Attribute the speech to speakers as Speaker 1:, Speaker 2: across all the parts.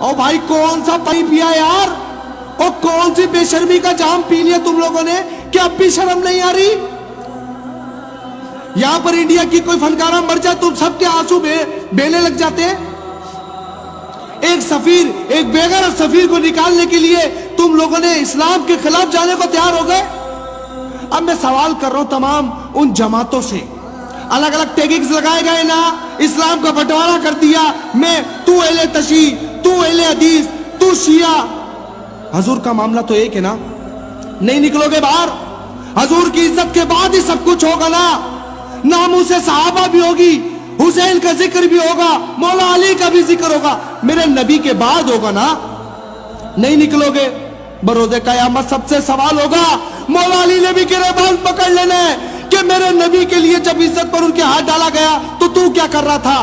Speaker 1: और भाई कौन सा पानी पिया यार, और कौन सी बेशर्मी का जाम पी लिया तुम लोगों ने कि अब भी शर्म नहीं आ रही। यहां पर इंडिया की कोई फनकारा मर जाए तुम सबके आंसू बेले लग जाते हैं। एक सफीर, एक बेगैरत सफीर को निकालने के लिए तुम लोगों ने इस्लाम के खिलाफ जाने को तैयार हो गए। अब मैं सवाल कर रहा हूं तमाम उन जमातों से, अलग अलग टैगिंग्स लगाए गए ना, इस्लाम का बंटवारा कर दिया, मैं तू अहले तशी, तू अहले हदीस, तू शिया। हजूर का मामला तो एक है ना, नहीं निकलोगे बाहर। हजूर की इज्जत के बाद ही सब कुछ होगा ना, नामों से सहाबा भी होगी, हुसैन का जिक्र भी होगा, मौला अली का भी जिक्र होगा, मेरे नबी के बाद होगा ना। नहीं निकलोगे, बरोज़े क़यामत सबसे सवाल होगा। मौला अली ने भी गिरबान पकड़ लेना है कि मेरे नबी के लिए जब इज्जत पर उनके हाथ डाला गया तो तू क्या कर रहा था।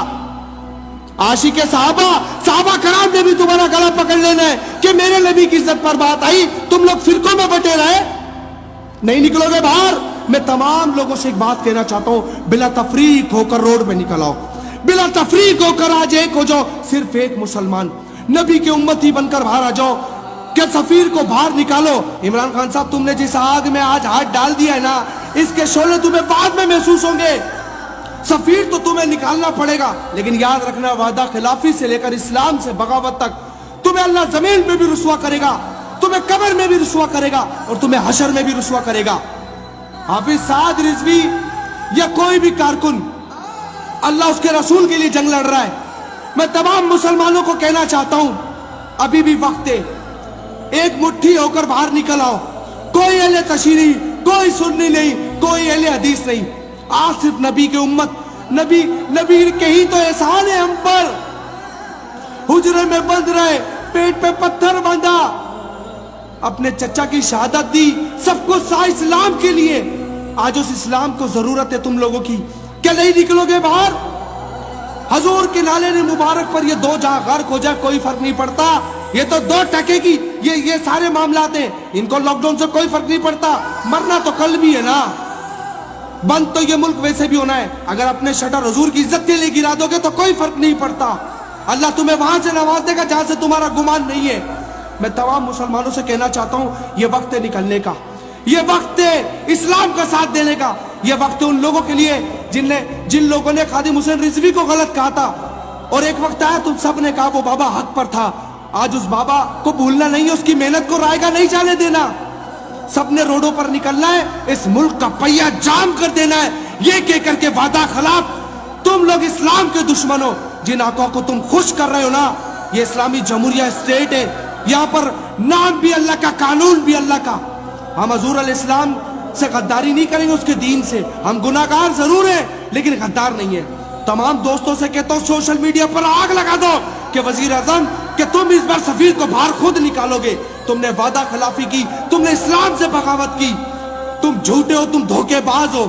Speaker 1: आशिक साहबा कराम ने भी तुम्हारा गला पकड़ लेना है कि मेरे नबी की इज्जत पर बात आई, तुम लोग फिरकों में बटे रहे, नहीं निकलोगे बाहर। मैं तमाम लोगों से एक बात कहना चाहता हूं, बिला तफरीक होकर रोड में निकल आओ, बिला तफरीक होकर आज एक हो जाओ, सिर्फ एक मुसलमान नबी के उम्मती बनकर बाहर आ जाओ। क्या सफीर को बाहर निकालो। इमरान खान साहब, तुमने जिस आग में आज हाथ डाल दिया है ना, इसके शोले तुम्हें बाद में महसूस होंगे। सफीर तो तुम्हें निकालना पड़ेगा, लेकिन याद रखना, वादा खिलाफी से लेकर इस्लाम से बगावत तक तुम्हें अल्लाह जमीन में भी रुसवा करेगा, तुम्हें कब्र में भी रुसवा करेगा, और तुम्हें हशर में भी रुसवा करेगा। हाफिज साद रिजवी या कोई भी कारकुन, अल्लाह उसके रसूल के लिए जंग लड़ रहा है। मैं तमाम मुसलमानों को कहना चाहता हूं, अभी भी वक्त है, एक मुट्ठी होकर बाहर निकल आओ। कोई अहले तशरीह, कोई सुन्नी नहीं, कोई अहले हदीस नहीं, आज सिर्फ नबी के उम्मत, नबी के ही तो एहसान है हम पर। हुजरे में बंद रहे, पेट पे पत्थर बांधा, अपने चचा की शहादत दी, सब कुछ सा इस्लाम के लिए। आज उस इस्लाम को जरूरत है तुम लोगों की। क्या नहीं निकलोगे बाहर। हजूर के नाले ने मुबारक पर ये दो जहां गर्क हो जाए कोई फर्क नहीं पड़ता। ये तो 2 टके की ये सारे मामलात हैं, इनको लॉकडाउन से कोई फर्क नहीं पड़ता। मरना तो कल भी है ना, बंद तो ये मुल्क वैसे भी होना है। अगर अपने शटर हजूर की इज्जत के लिए गिरा दोगे तो कोई फर्क नहीं पड़ता। अल्लाह तुम्हें वहां से नवाज देगा जहां से तुम्हारा गुमान नहीं है। मैं तमाम मुसलमानों से कहना चाहता हूं, ये वक्त है निकलने का, ये वक्त है इस्लाम का साथ देने का, ये वक्त है उन लोगों के लिए जिन लोगों ने खादिम हुसैन रिजवी को गलत कहा था, और एक वक्त आया तुम सब ने कहा वो बाबा हक पर था। आज उस बाबा को भूलना नहीं है, उसकी मेहनत को रायगा नहीं जाने देना। सबने रोडों पर निकलना है, इस मुल्क का पहिया जाम कर देना है। ये कह करके वादा खिलाफ तुम लोग इस्लाम के दुश्मन हो। जिन आंखों को तुम खुश कर रहे हो ना, ये इस्लामी जमहूरिया स्टेट है, यहाँ पर नाम भी अल्लाह का, कानून भी अल्लाह का। हम हजूर अल-इस्लाम से गद्दारी नहीं करेंगे, उसके दीन से। हम गुनाहगार जरूर हैं लेकिन गद्दार नहीं है। तमाम दोस्तों से कहता हूँ, सोशल मीडिया पर आग लगा दो कि वजीर आजम कि तुम इस बार सफीर को बाहर खुद निकालोगे। तुमने वादा खिलाफी की, तुमने इस्लाम से बगावत की, तुम झूठे हो, तुम धोखेबाज हो,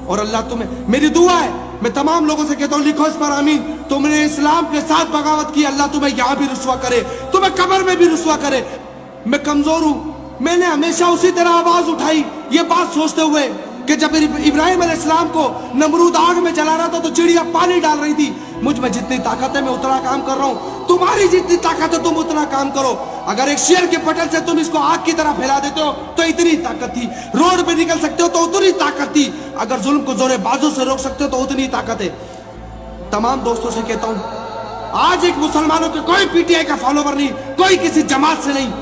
Speaker 1: और अल्लाह तुम्हें, मेरी दुआ है, मैं तमाम लोगों से कहता हूँ लिखो इस पर आमीन। तुमने इस्लाम के साथ बगावत की, अल्लाह तुम्हें यहाँ भी रुसवा करे, तुम्हें कब्र में भी रुसवा करे। मैं कमजोर हूँ, मैंने हमेशा उसी तरह आवाज उठाई, ये बात सोचते हुए कि जब इब्राहिम अलैहिस्सलाम को नमरूद आग में जला रहा था तो चिड़िया पानी डाल रही थी। मुझ में जितनी ताकत है मैं उतना काम कर रहा हूँ, तुम्हारी जितनी ताकत है तुम उतना काम करो। अगर एक शेर के पटल से तुम इसको आग की तरह फैला देते हो तो इतनी ताकत थी, रोड पे निकल सकते हो तो उतनी ताकत थी, अगर जुल्म को जोरे बाजू से रोक सकते हो तो उतनी ताकत है। तमाम दोस्तों से कहता हूँ, आज एक मुसलमानों के कोई पीटीआई का फॉलोवर नहीं, कोई किसी जमात से नहीं,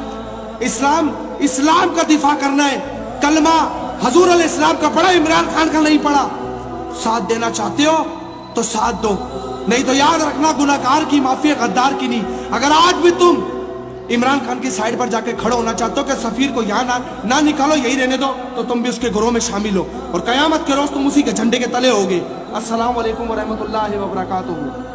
Speaker 1: इस्लाम का दिफा करना है। कलमा हजूर अलैहिस्सलाम का पढ़ा, इमरान खान का नहीं पढ़ा। साथ देना चाहते हो तो साथ दो, नहीं तो याद रखना गुनाहगार की माफी, गद्दार की नहीं। अगर आज भी तुम इमरान खान की साइड पर जाके खड़े होना चाहते हो कि सफीर को यहाँ ना निकालो, यही रहने दो, तो तुम भी उसके घरों में शामिल हो, और कयामत के रोज तुम उसी के झंडे के तले होगे। अस्सलाम वालेकुम व रहमतुल्लाहि व बरकातुहू।